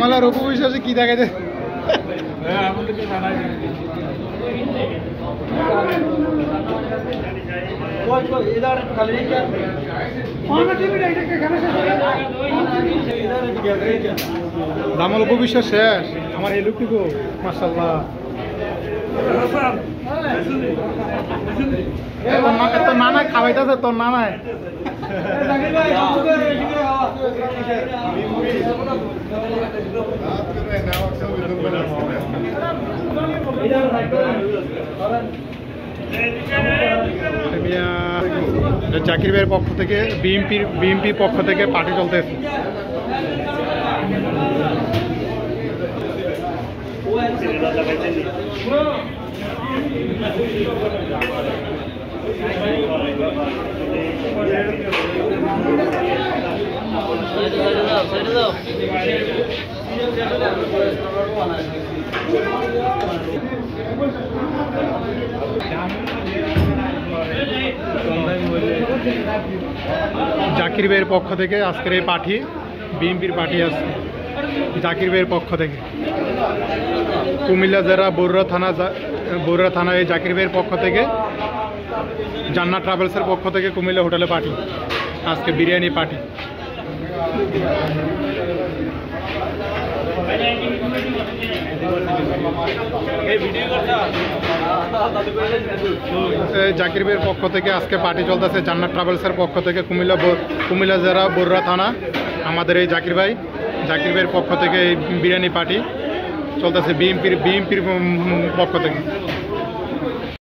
জামালার উপবিশ্বাসে কি দেখাইতে জামাল উপবিশ্বাস শেষ আমার এই লুকটুকু মাশাআল্লাহ তোর নানা খাওয়াইতেছে তোর নানায় জাকির ভাইয়ের পক্ষ থেকে বিএনপির পক্ষ থেকে পার্টি চলতেছে জাকির ভাইয়ের পক্ষ থেকে আজকের এই পার্টি বিএনপির পার্টি আছে জাকির ভাইয়ের পক্ষ থেকে কুমিল্লা জেলা বরুড়া থানা এই জাকির ভাইয়ের পক্ষ থেকে জান্নাত ট্রাভেলসের পক্ষ থেকে কুমিল্লা হোটেলে পার্টি আজকে বিরিয়ানি পার্টি জাকির ভাইয়ের পক্ষ থেকে আজকে পার্টি চলতেছে জান্নাত ট্রাভেলসের পক্ষ থেকে কুমিল্লা জেলা বরুড়া থানা আমাদের এই জাকির ভাইয়ের পক্ষ থেকে এই বিরিয়ানি পার্টি চলতেছে বিএনপির পক্ষ থেকে।